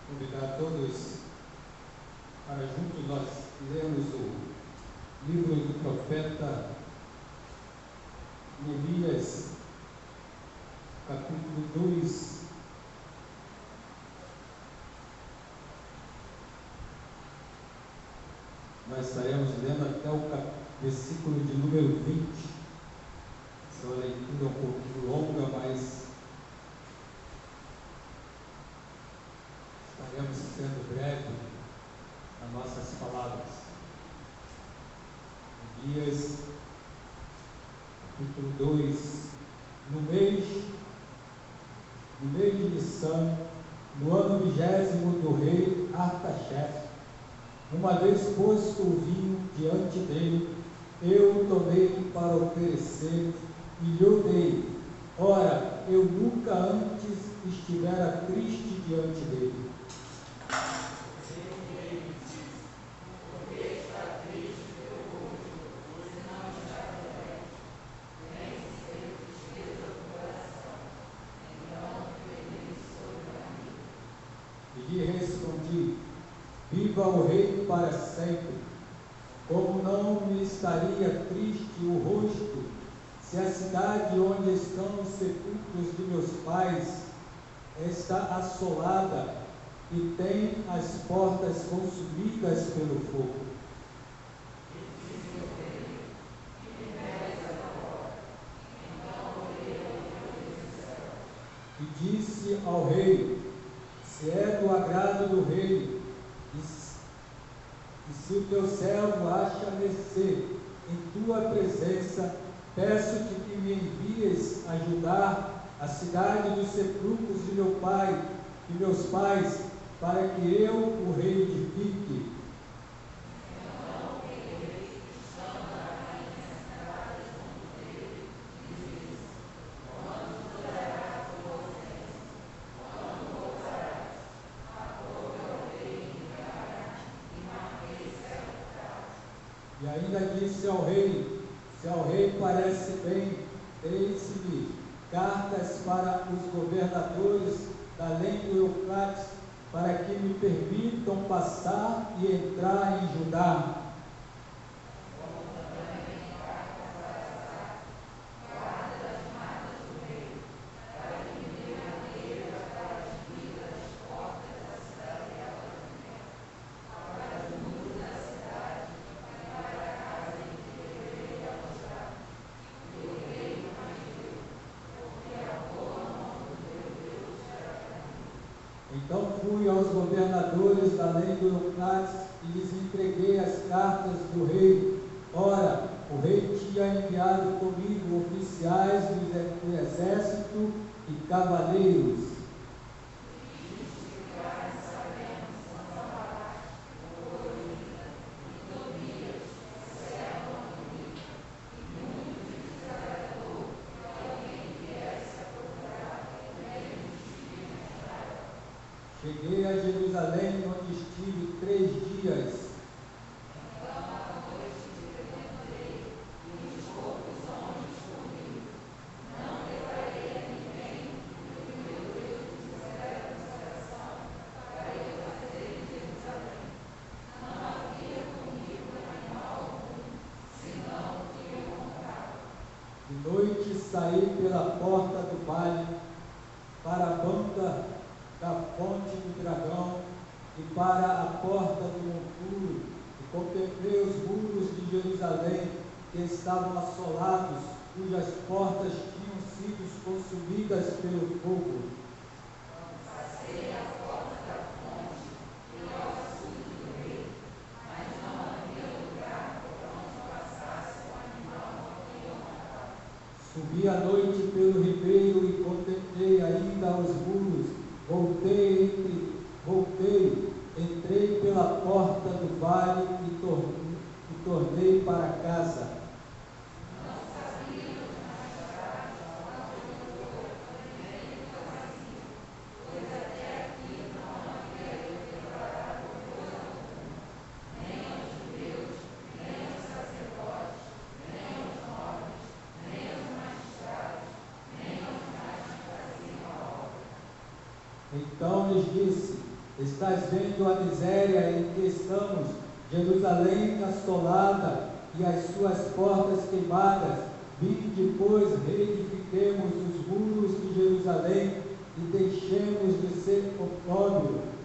Convidar todos para juntos nós lermos o livro do profeta Neemias, capítulo 2. Nós estaremos lendo até o versículo de número 20. Essa leitura é um pouquinho longa, mas estaremos sendo breve nas nossas palavras. Neemias, capítulo 2. No mês de Nissan, no ano 20º do rei Artaxerxes, uma vez posto o vinho diante dele, eu o tomei para oferecer e lhe dei. Ora, eu nunca antes estivera triste diante dele. E lhe respondi: viva o rei para sempre. Como não me estaria triste o rosto, se a cidade onde estão os sepulcros de meus pais está assolada e tem as portas consumidas pelo fogo? E disse ao rei: se é do agrado do rei, e se o teu servo acha mercê em tua presença, peço-te que me envies ajudar a cidade dos sepulcros de meu pai e meus pais, para que eu o reedifique. E ainda disse ao rei: se ao rei parece bem, eis-me cartas para os governadores da além do Eufrates, para que me permitam passar e entrar em Judá. Então fui aos governadores da além do Eufrates e lhes entreguei as cartas do rei. Ora, o rei tinha enviado comigo oficiais do exército e cavaleiros. Cheguei a Jerusalém, onde estive 3 dias. De noite saí pela porta do vale, para a banda da fonte do dragão e para a porta do monturo, e contemplei os muros de Jerusalém que estavam assolados, cujas portas tinham sido consumidas pelo fogo. Subi à noite pelo ribeiro e contemplei ainda os muros. Voltei, entrei pela porta do vale e tornei para casa. Então lhes disse: Estás vendo a miséria em que estamos, Jerusalém assolada e as suas portas queimadas. Vinde, pois, reedifiquemos os muros de Jerusalém e deixemos de ser opróbrio.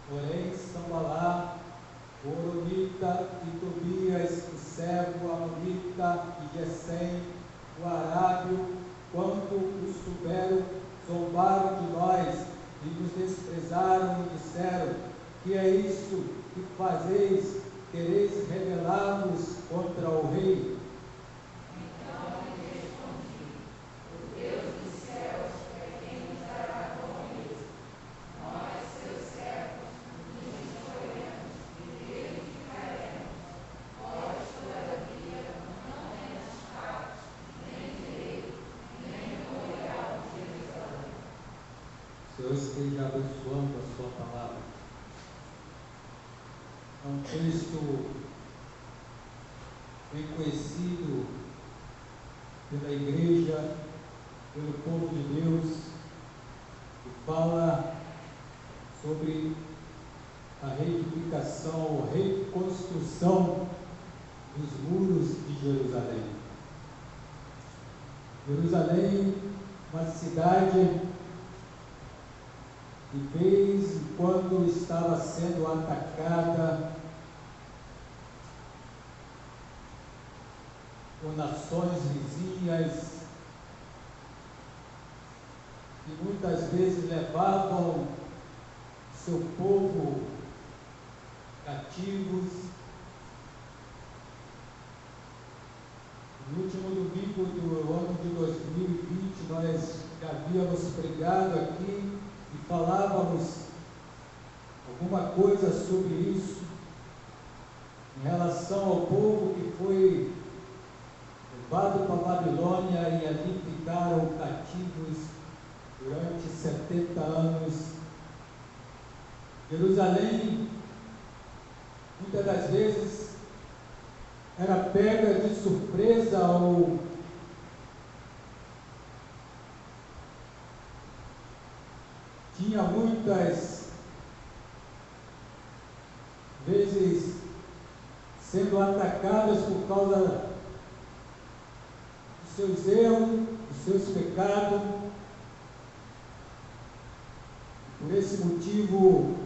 Porém, Sambalá, o Horonita, e Tobias, o servo Amonita, e Gesem, o arábio, quando os souberam, zombaram de nós e nos desprezaram e disseram: que é isso que fazeis? Quereis rebelar-vos contra o rei? Senhor esteja abençoando a sua palavra. É um texto bem conhecido pela igreja, pelo povo de Deus, que fala sobre a reedificação ou reconstrução dos muros de Jerusalém. Jerusalém, uma cidade de vez em quando estava sendo atacada por nações vizinhas, que muitas vezes levavam seu povo cativos. No último domingo do ano de 2020, nós já havíamos pregado aqui e falávamos alguma coisa sobre isso, em relação ao povo que foi levado para a Babilônia e ali ficaram cativos durante 70 anos. Jerusalém, muitas das vezes, era pega de surpresa ou tinha muitas vezes sendo atacadas por causa dos seus erros, dos seus pecados. Por esse motivo,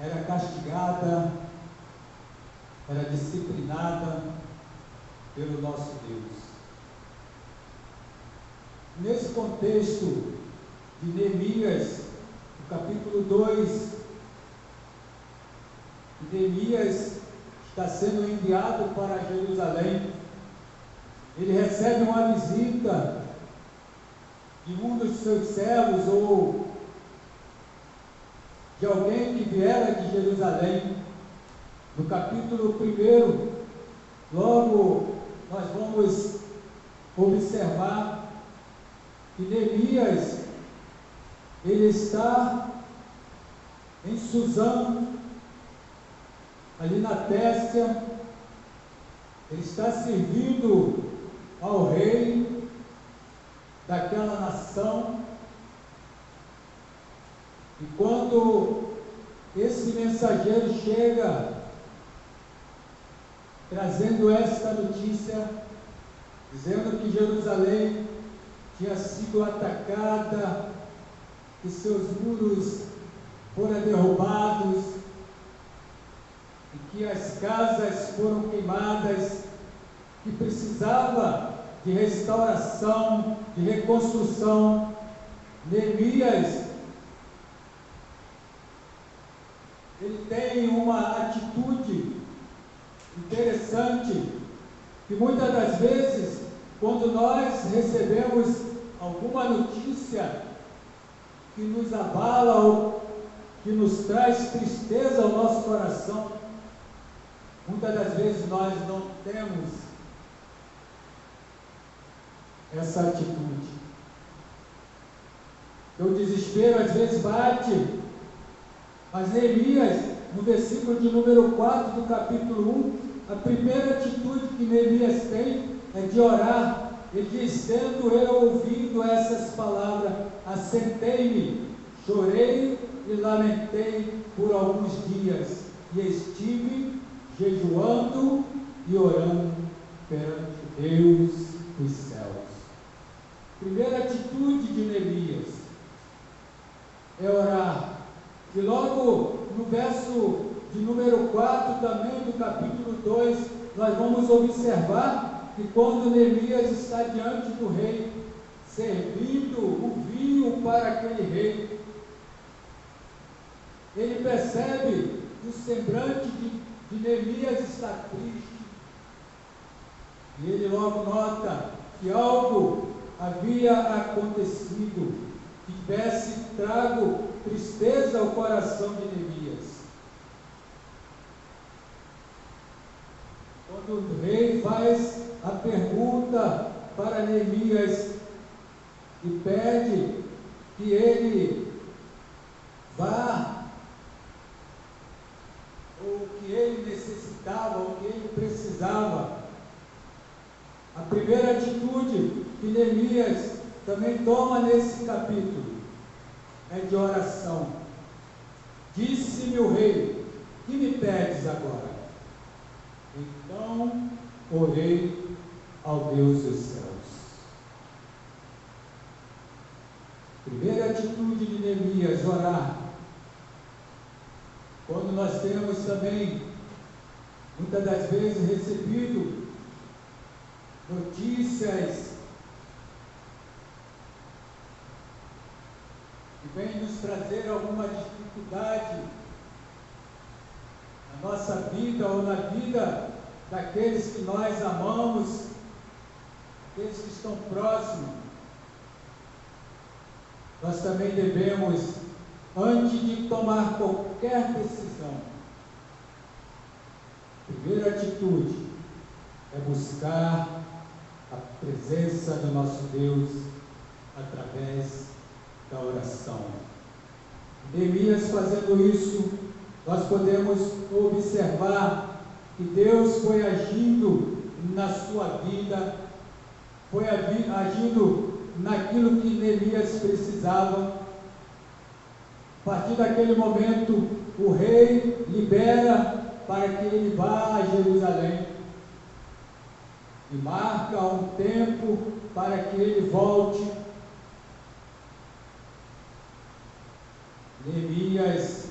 era castigada, era disciplinada pelo nosso Deus. Nesse contexto de Neemias, no capítulo 2, Neemias está sendo enviado para Jerusalém. Ele recebe uma visita de um dos seus servos ou de alguém que viera de Jerusalém. No capítulo 1, logo nós vamos observar que Neemias, ele está em Suzã, ali na Pérsia. Ele está servindo ao rei daquela nação. E quando esse mensageiro chega trazendo esta notícia, dizendo que Jerusalém tinha sido atacada, que seus muros foram derrubados e que as casas foram queimadas, que precisava de restauração, de reconstrução, Neemias, ele tem uma atitude interessante, que muitas das vezes, quando nós recebemos alguma notícia que nos abala ou que nos traz tristeza ao nosso coração, muitas das vezes nós não temos essa atitude. O desespero às vezes bate, mas Neemias, no versículo de número 4 do capítulo 1, a primeira atitude que Neemias tem é de orar. Ele diz: tendo eu ouvido essas palavras, assentei-me, chorei e lamentei por alguns dias, e estive jejuando e orando perante Deus dos céus. Primeira atitude de Neemias é orar. E logo no verso de número 4 também do capítulo 2, nós vamos observar que quando Neemias está diante do rei, servindo o vinho para aquele rei, ele percebe que o semblante de Neemias está triste, e ele logo nota que algo havia acontecido que tivesse trago tristeza ao coração de Neemias. Quando o rei faz a pergunta para Neemias e pede que ele vá, ou que ele necessitava, ou que ele precisava, a primeira atitude que Neemias também toma nesse capítulo é de oração. Disse-me o rei: que me pedes agora? Então orei ao Deus dos céus. Primeira atitude de Neemias, orar. Quando nós temos também, muitas das vezes, recebido notícias que vêm nos trazer alguma dificuldade na nossa vida ou na vida daqueles que nós amamos, aqueles que estão próximos, nós também devemos, antes de tomar qualquer decisão, a primeira atitude é buscar a presença do nosso Deus através da oração. Neemias fazendo isso, nós podemos observar que Deus foi agindo na sua vida, foi agindo naquilo que Neemias precisava. A partir daquele momento, o rei libera para que ele vá a Jerusalém e marca um tempo para que ele volte. Neemias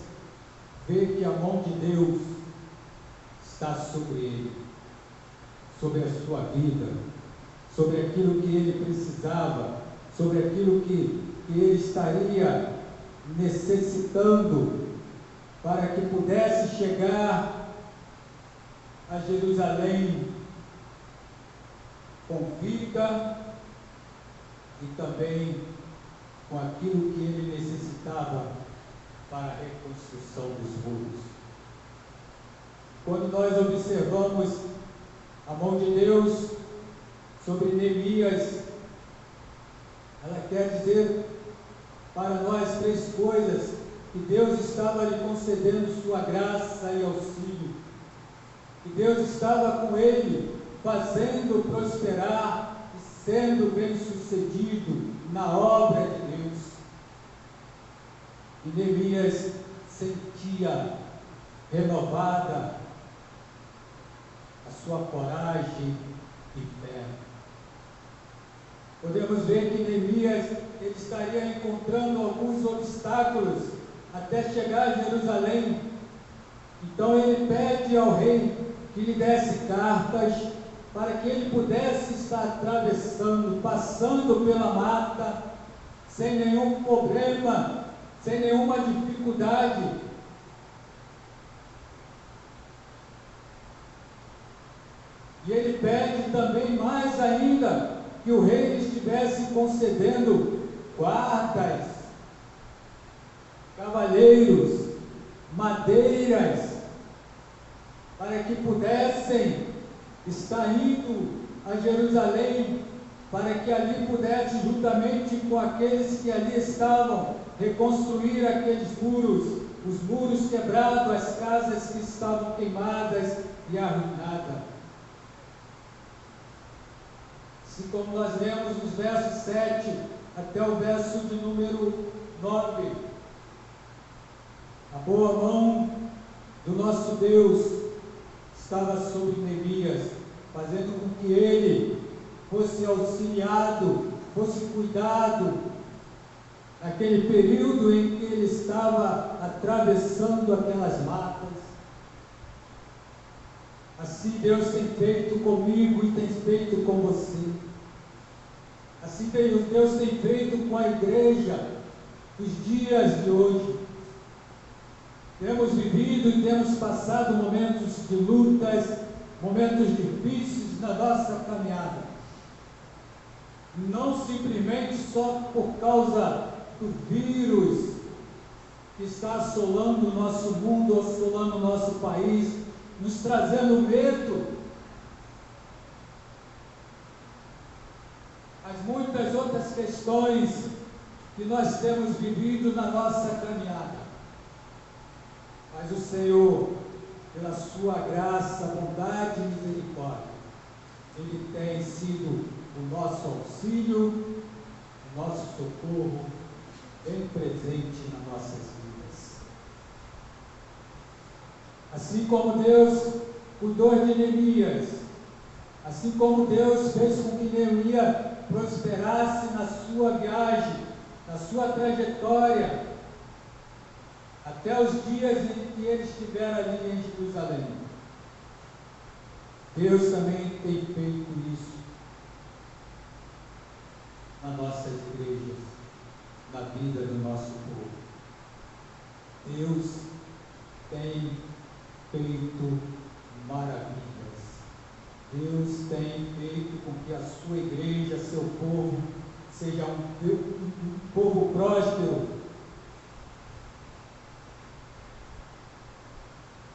vê que a mão de Deus está sobre ele, sobre a sua vida, sobre aquilo que ele precisava, sobre aquilo que ele estaria necessitando para que pudesse chegar a Jerusalém com vida e também com aquilo que ele necessitava para a reconstrução dos muros. Quando nós observamos a mão de Deus sobre Neemias, ela quer dizer para nós três coisas: que Deus estava lhe concedendo sua graça e auxílio, que Deus estava com ele, fazendo prosperar e sendo bem-sucedido na obra de Deus. E Neemias sentia renovada a sua coragem e fé. Podemos ver que Neemias ele estaria encontrando alguns obstáculos até chegar a Jerusalém. Então ele pede ao rei que lhe desse cartas para que ele pudesse estar atravessando, passando pela mata, sem nenhum problema, sem nenhuma dificuldade. E ele pede também mais ainda que o rei lhe estivesse concedendo guardas, cavaleiros, madeiras, para que pudessem estar indo a Jerusalém para que ali pudesse, juntamente com aqueles que ali estavam, reconstruir aqueles muros, os muros quebrados, as casas que estavam queimadas e arruinadas. Assim como nós lemos nos versos 7 até o verso de número 9, a boa mão do nosso Deus estava sobre Neemias, fazendo com que ele fosse auxiliado, fosse cuidado, naquele período em que ele estava atravessando aquelas matas. Assim Deus tem feito comigo e tem feito com você. Assim Deus tem feito com a igreja nos dias de hoje. Temos vivido e temos passado momentos de lutas, momentos difíceis na nossa caminhada. Não simplesmente só por causa do vírus que está assolando o nosso mundo, assolando o nosso país, nos trazendo medo, mas muitas outras questões que nós temos vivido na nossa caminhada. Mas o Senhor, pela sua graça, bondade e misericórdia, Ele tem sido o nosso auxílio, o nosso socorro, bem presente nas nossas vidas. Assim como Deus cuidou de Neemias, assim como Deus fez com que Neemias prosperasse na sua viagem, na sua trajetória, até os dias em que ele estiver ali em Jerusalém. Deus também tem feito isso nas nossas igrejas, na vida do nosso povo. Deus tem feito maravilhas. Deus tem feito com que a sua igreja, seu povo, seja um povo próspero,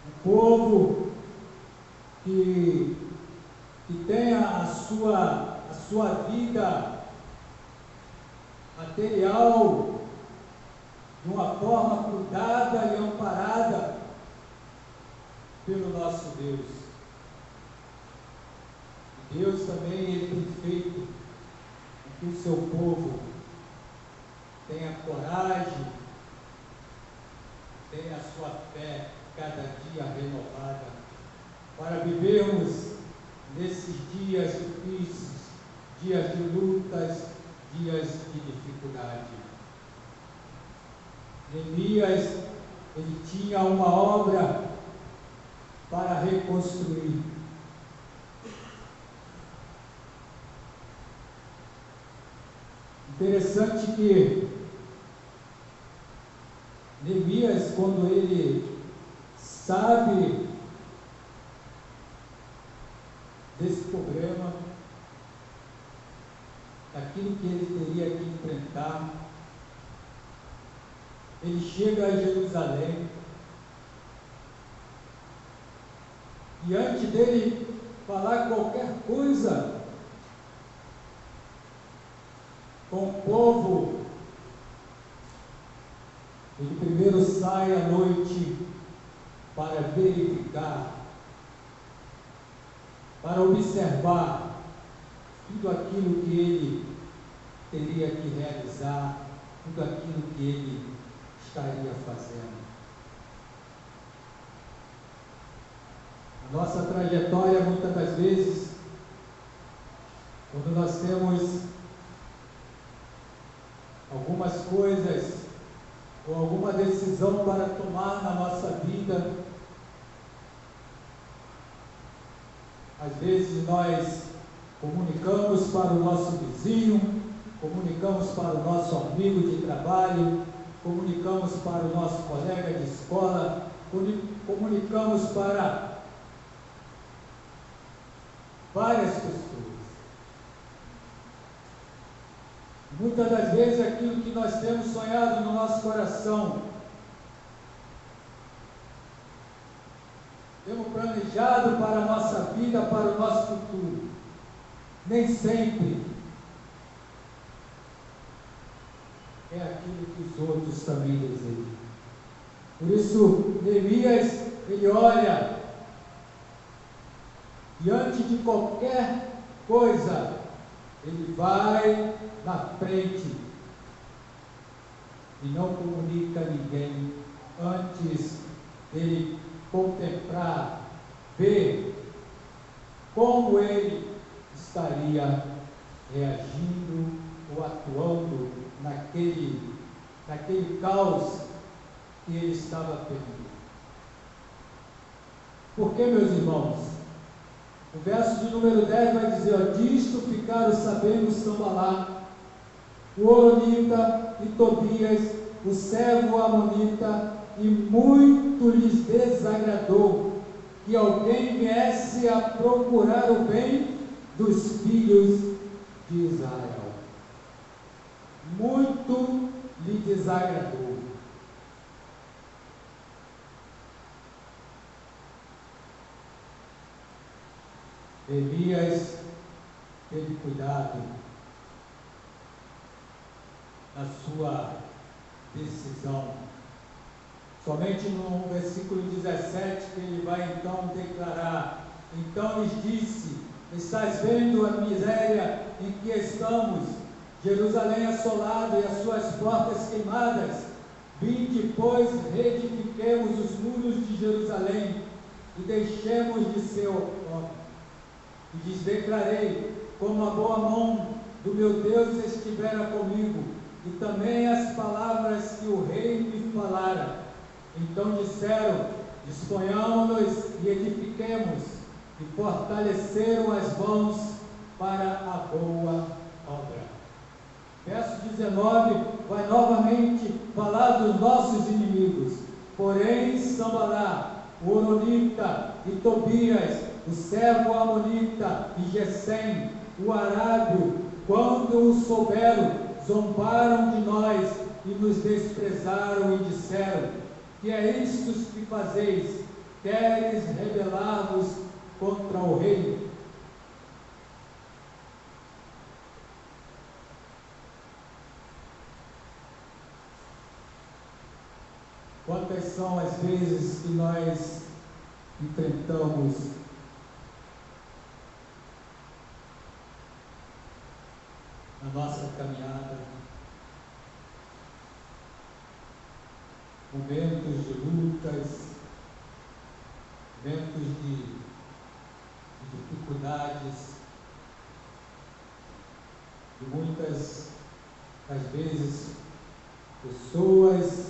um povo que tenha a sua vida material de uma forma cuidada e amparada pelo nosso Deus. E Deus também Ele tem feito com que o seu povo tenha coragem, tenha a sua fé cada dia renovada, para vivermos nesses dias difíceis, dias de lutas, dias de dificuldade. Neemias, ele tinha uma obra para reconstruir. Interessante que Neemias, quando ele sabe desse problema, daquilo que ele teria que enfrentar, ele chega a Jerusalém, e antes dele falar qualquer coisa com o povo, ele primeiro sai à noite para verificar, para observar tudo aquilo que ele teria que realizar, tudo aquilo que ele estaria fazendo. A nossa trajetória, muitas das vezes, quando nós temos algumas coisas ou alguma decisão para tomar na nossa vida, às vezes nós comunicamos para o nosso vizinho, comunicamos para o nosso amigo de trabalho, comunicamos para o nosso colega de escola, comunicamos para várias pessoas. Muitas das vezes aquilo que nós temos sonhado no nosso coração, temos planejado para a nossa vida, para o nosso futuro, nem sempre Por isso, Neemias, ele olha, diante de qualquer coisa, ele vai na frente e não comunica a ninguém antes dele contemplar, ver como ele estaria reagindo ou atuando naquele caos que ele estava perdido. Porque, meus irmãos, o verso de número 10 vai dizer: ó, disto ficaram sabendo Sanbalá, o Horonita e Tobias, o servo amonita, e muito lhes desagradou que alguém viesse a procurar o bem dos filhos de Israel. Muito lhe desagradou. Elias teve cuidado na sua decisão. Somente no versículo 17 que ele vai então declarar: então lhes disse, estás vendo a miséria em que estamos, Jerusalém assolada e as suas portas queimadas? Vinde, pois, reedifiquemos os muros de Jerusalém e deixemos de ser homem. E lhes declarei, como a boa mão do meu Deus estivera comigo, e também as palavras que o rei me falara. Então disseram, disponhamos-nos e edifiquemos, e fortaleceram as mãos para a boa obra. Verso 19 vai novamente falar dos nossos inimigos. Porém, Sanbalá, o Horonita e Tobias, o servo amonita e Gesem, o arábio, quando o souberam, zombaram de nós e nos desprezaram e disseram: que é isto que fazeis? Queres rebelar-vos contra o rei? Quantas são as vezes que nós enfrentamos na nossa caminhada momentos de lutas, momentos de dificuldades, e muitas das vezes pessoas,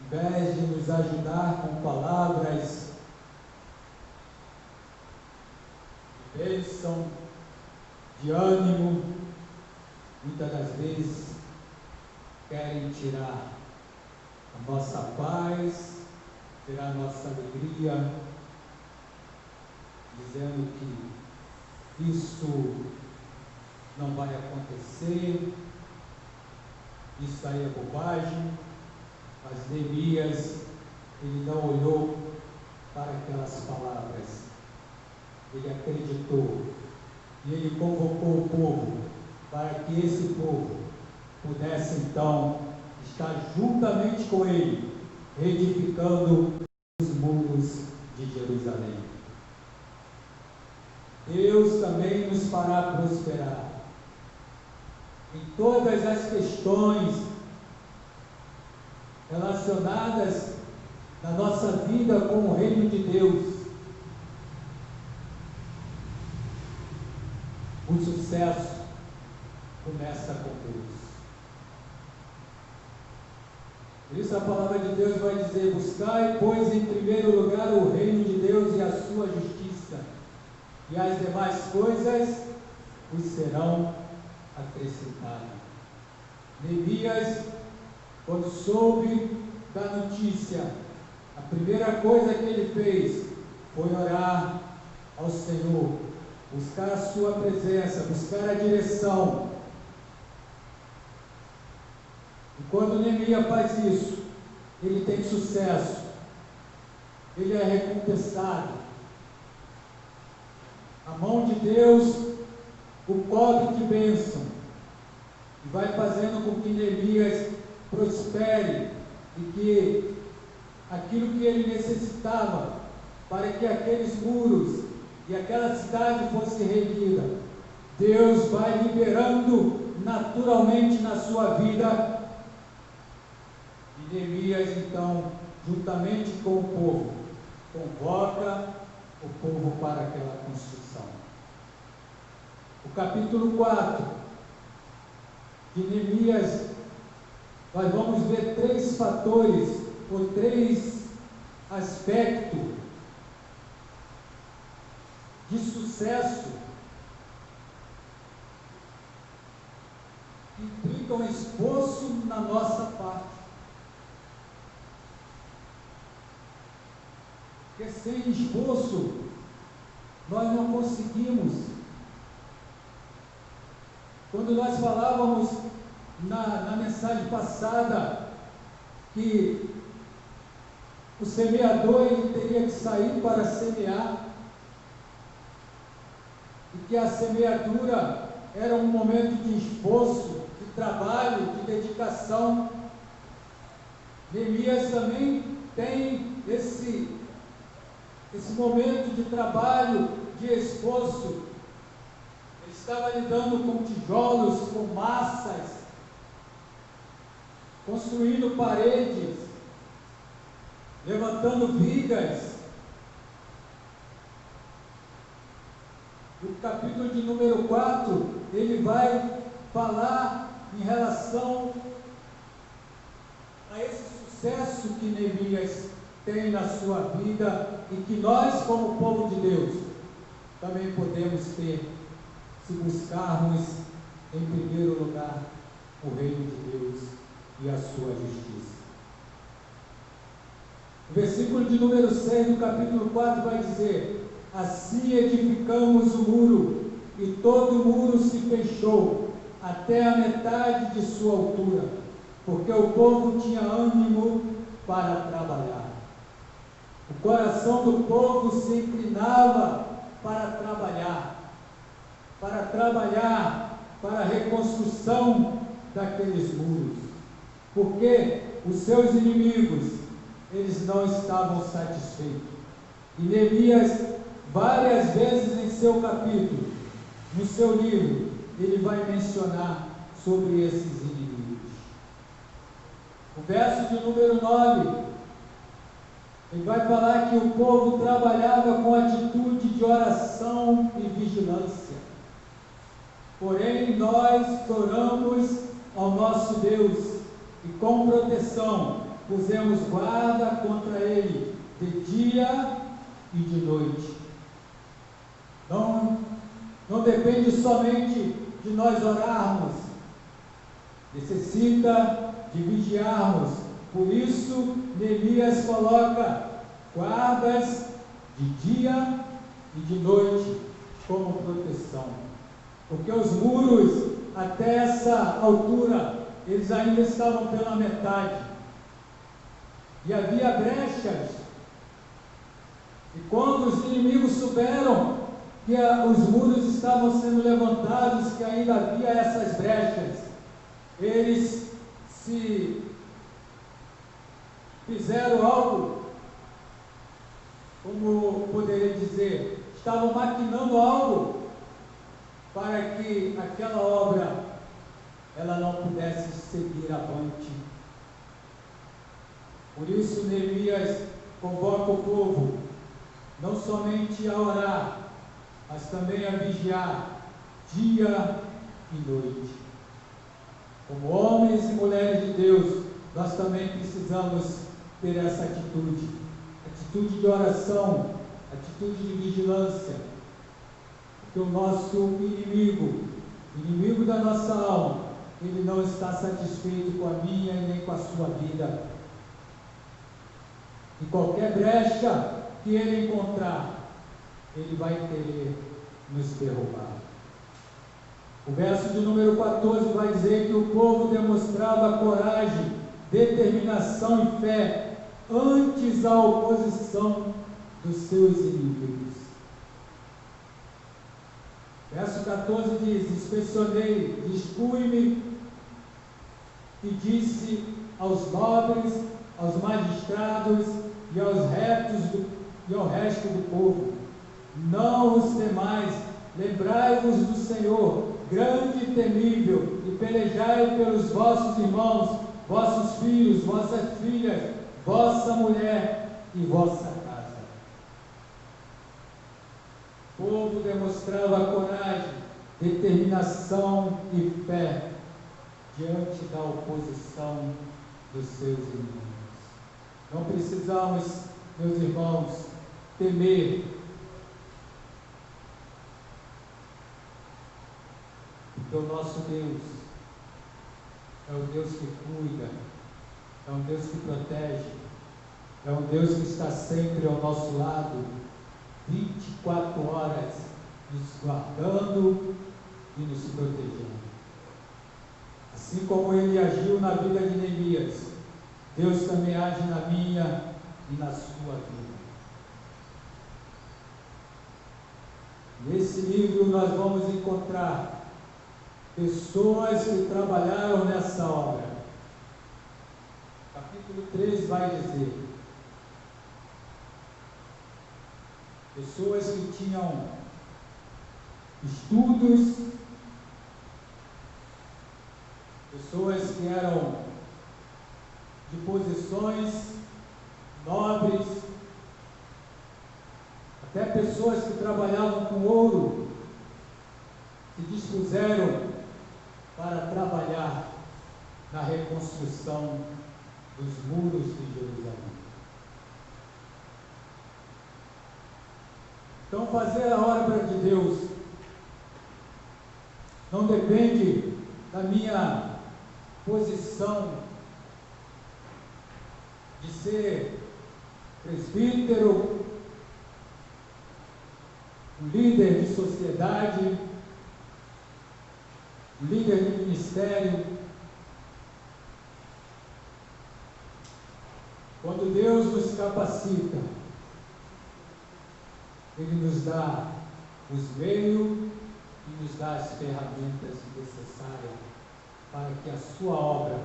em vez de nos ajudar com palavras de bênção, de ânimo, muitas das vezes querem tirar a nossa paz, tirar a nossa alegria, dizendo que isso não vai acontecer, isso aí é bobagem. Mas Neemias, ele não olhou para aquelas palavras, ele acreditou, e ele convocou o povo, para que esse povo pudesse então estar juntamente com ele, reedificando os muros de Jerusalém. Deus também nos fará prosperar em todas as questões relacionadas na nossa vida com o reino de Deus. O sucesso começa com Deus. Por isso a palavra de Deus vai dizer: buscai, pois, em primeiro lugar o reino de Deus e a sua justiça, e as demais coisas vos serão acrescentadas. Neemias, quando soube da notícia, a primeira coisa que ele fez foi orar ao Senhor, buscar a sua presença, buscar a direção. E quando Neemias faz isso, ele tem sucesso, ele é recompensado. A mão de Deus o cobre de bênção e vai fazendo com que Neemias prospere e que aquilo que ele necessitava para que aqueles muros e aquela cidade fosse reerguida, Deus vai liberando naturalmente na sua vida. E Neemias, então, juntamente com o povo, convoca o povo para aquela construção. O capítulo 4 de Neemias, nós vamos ver 3 fatores, ou 3 aspectos de sucesso que implicam esforço na nossa parte. Porque sem esforço nós não conseguimos. Quando nós falávamos na mensagem passada que o semeador ele teria que sair para semear, e que a semeadura era um momento de esforço, de trabalho, de dedicação. Neemias também tem esse momento de trabalho, de esforço. Ele estava lidando com tijolos, com massas, construindo paredes, levantando vigas. O capítulo de número 4, ele vai falar em relação a esse sucesso que Neemias tem na sua vida e que nós, como povo de Deus, também podemos ter, se buscarmos em primeiro lugar o reino de Deus e a sua justiça. O versículo de número 6 do capítulo 4 vai dizer: assim edificamos o muro, e todo o muro se fechou, até a metade de sua altura, porque o povo tinha ânimo para trabalhar. O coração do povo se inclinava para para a reconstrução daqueles muros, porque os seus inimigos, eles não estavam satisfeitos. E Neemias, várias vezes em seu capítulo, no seu livro, ele vai mencionar sobre esses inimigos. O verso de número 9, ele vai falar que o povo trabalhava com atitude de oração e vigilância. Porém, nós oramos ao nosso Deus e com proteção pusemos guarda contra ele de dia e de noite. Não depende somente de nós orarmos, necessita de vigiarmos. Por isso, Neemias coloca guardas de dia e de noite como proteção, porque os muros até essa altura, eles ainda estavam pela metade, e havia brechas. E quando os inimigos souberam que os muros estavam sendo levantados, que ainda havia essas brechas, eles se fizeram algo, como poderia dizer, estavam maquinando algo para que aquela obra ela não pudesse seguir avante. Por isso Neemias convoca o povo não somente a orar, mas também a vigiar dia e noite. Como homens e mulheres de Deus, nós também precisamos ter essa atitude de oração, atitude de vigilância, porque o nosso inimigo da nossa alma, ele não está satisfeito com a minha e nem com a sua vida. E qualquer brecha que ele encontrar, ele vai querer nos derrubar. O verso de número 14 vai dizer que o povo demonstrava coragem, determinação e fé antes a oposição dos seus inimigos. Verso 14 diz: inspecionei, dispus-me e disse aos nobres aos magistrados e ao resto do povo: não os temais, lembrai-vos do Senhor, grande e temível, e pelejai pelos vossos irmãos, vossos filhos, vossas filhas, vossa mulher e vossa casa. O povo demonstrava coragem, determinação e fé diante da oposição dos seus inimigos. Não precisamos, meus irmãos, temer, porque o nosso Deus é um Deus que cuida, é um Deus que protege, é um Deus que está sempre ao nosso lado, 24 horas, nos guardando e nos protegendo. Assim como Ele agiu na vida de Neemias, Deus também age na minha e na sua vida. Nesse livro nós vamos encontrar pessoas que trabalharam nessa obra. Capítulo 3 vai dizer: pessoas que tinham estudos, pessoas que eram de posições nobres, até pessoas que trabalhavam com ouro, se dispuseram para trabalhar na reconstrução dos muros de Jerusalém. Então, fazer a obra de Deus não depende da minha posição de ser presbítero, um líder de sociedade, um líder de ministério. Quando Deus nos capacita, Ele nos dá os meios e nos dá as ferramentas necessárias para que a sua obra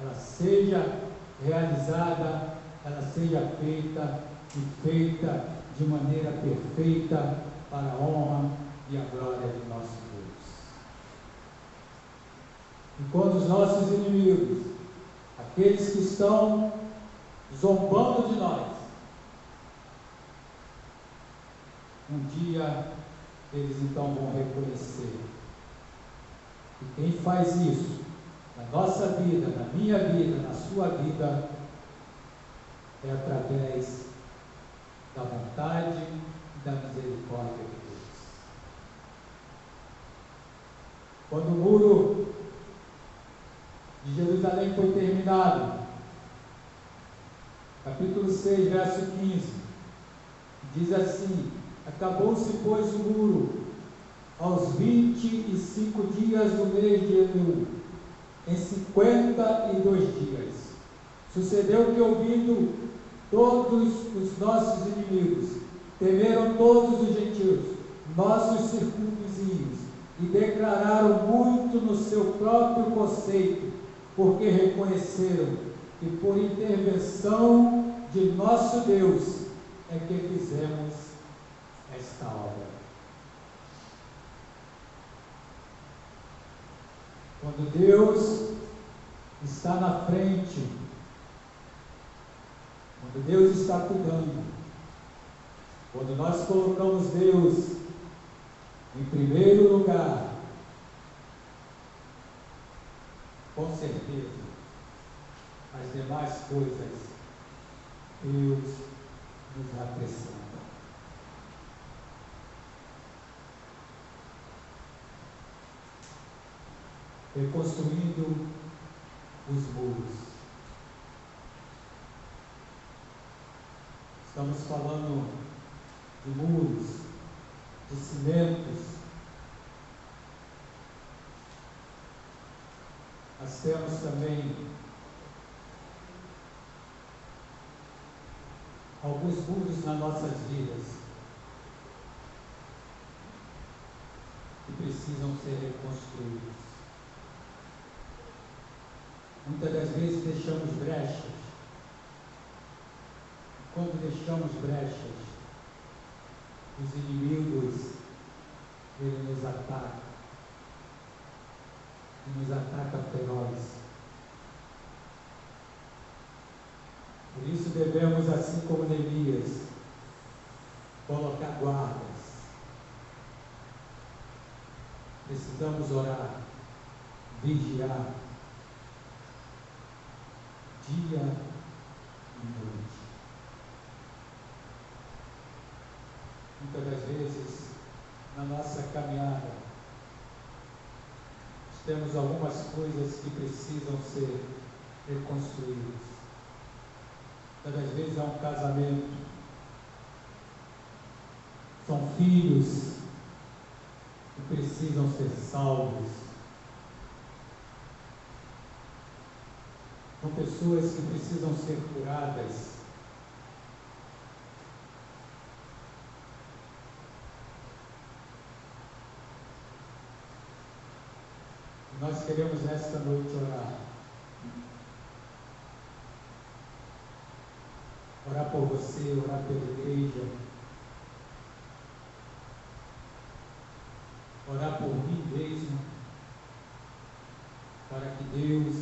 ela seja realizada, ela seja feita e feita de maneira perfeita para a honra e a glória de nosso Deus. E quando os nossos inimigos, aqueles que estão zombando de nós, um dia eles então vão reconhecer que quem faz isso na nossa vida, na minha vida, na sua vida, é através da vontade e da misericórdia de Deus. Quando o muro de Jerusalém foi terminado, capítulo 6, verso 15, diz assim: acabou-se, pois, o muro aos 25 dias do mês de Elul, em 52 dias. Sucedeu que, ouvindo todos os nossos inimigos, temeram todos os gentios, nossos circunvizinhos, e declararam muito no seu próprio conceito, porque reconheceram que por intervenção de nosso Deus é que fizemos esta obra. Quando Deus está na frente, quando Deus está cuidando, quando nós colocamos Deus em primeiro lugar, com certeza, as demais coisas Deus nos acrescenta. Reconstruindo os muros. Estamos falando de muros, de cimentos. Nós temos também alguns muros nas nossas vidas que precisam ser reconstruídos. Muitas das vezes deixamos brechas, quando deixamos brechas, os inimigos, eles nos atacam, e nos atacam feroz. Por isso devemos, assim como Neemias, colocar guardas. Precisamos orar, vigiar, dia e noite. Muitas das vezes, na nossa caminhada, temos algumas coisas que precisam ser reconstruídas. Muitas das vezes é um casamento, são filhos que precisam ser salvos, são pessoas que precisam ser curadas. Nós queremos nesta noite orar por você, orar pela igreja, orar por mim mesmo, para que Deus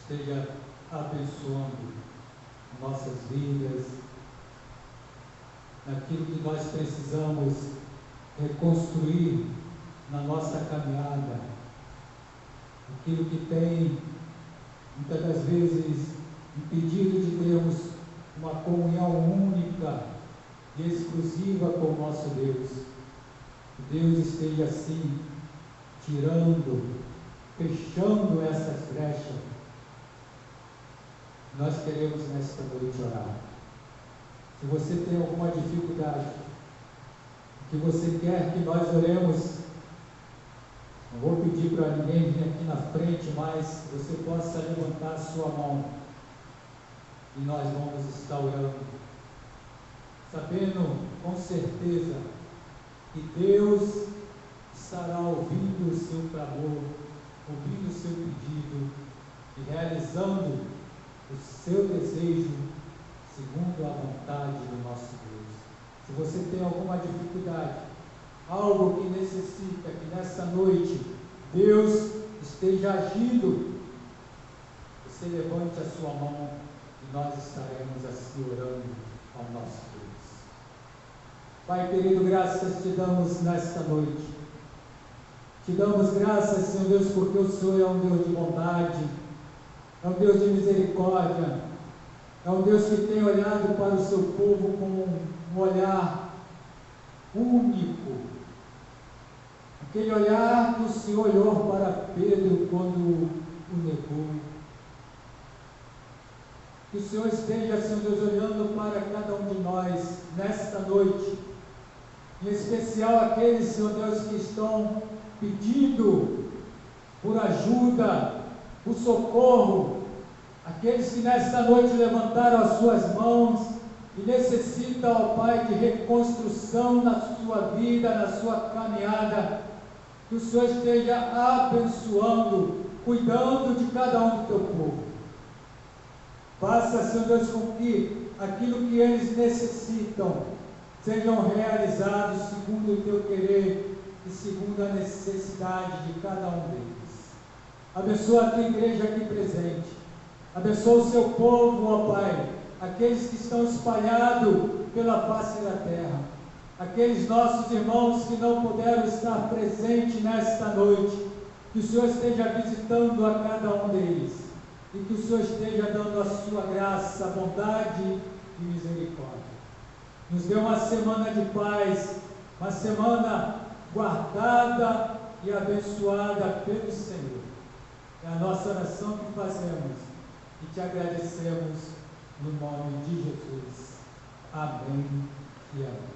esteja abençoando nossas vidas, naquilo que nós precisamos reconstruir na nossa caminhada, aquilo que tem, muitas das vezes, impedido de termos uma comunhão única e exclusiva com o nosso Deus. Que Deus esteja assim, tirando, fechando essas brechas. Nós queremos nesta noite orar. Se você tem alguma dificuldade, que você quer que nós oremos, não vou pedir para ninguém vir aqui na frente, mas você possa levantar a sua mão e nós vamos estar orando, sabendo com certeza que Deus estará ouvindo o seu clamor, ouvindo o seu pedido e realizando o seu desejo segundo a vontade do nosso Deus. Se você tem alguma dificuldade, algo que necessita que nessa noite Deus esteja agindo, você levante a sua mão e nós estaremos assim orando ao nosso Deus. Pai querido, graças te damos nesta noite. Te damos graças, Senhor Deus, porque o Senhor é um Deus de bondade, é um Deus de misericórdia, é um Deus que tem olhado para o seu povo com um olhar único. Aquele olhar que o Senhor olhou para Pedro quando o negou. Que o Senhor esteja, Senhor Deus, olhando para cada um de nós nesta noite, em especial aqueles, Senhor Deus, que estão pedindo por ajuda, por socorro, aqueles que nesta noite levantaram as suas mãos e necessitam, ó Pai, de reconstrução na sua vida, na sua caminhada. Que o Senhor esteja abençoando, cuidando de cada um do teu povo. Faça, Senhor Deus, com que aquilo que eles necessitam sejam realizados segundo o teu querer e segundo a necessidade de cada um deles. Abençoa a tua igreja aqui presente. Abençoa o seu povo, ó Pai, aqueles que estão espalhados pela face da terra, aqueles nossos irmãos que não puderam estar presentes nesta noite, que o Senhor esteja visitando a cada um deles e que o Senhor esteja dando a sua graça, bondade e misericórdia. Nos dê uma semana de paz, uma semana guardada e abençoada pelo Senhor. É a nossa oração que fazemos e te agradecemos no nome de Jesus. Amém e amém.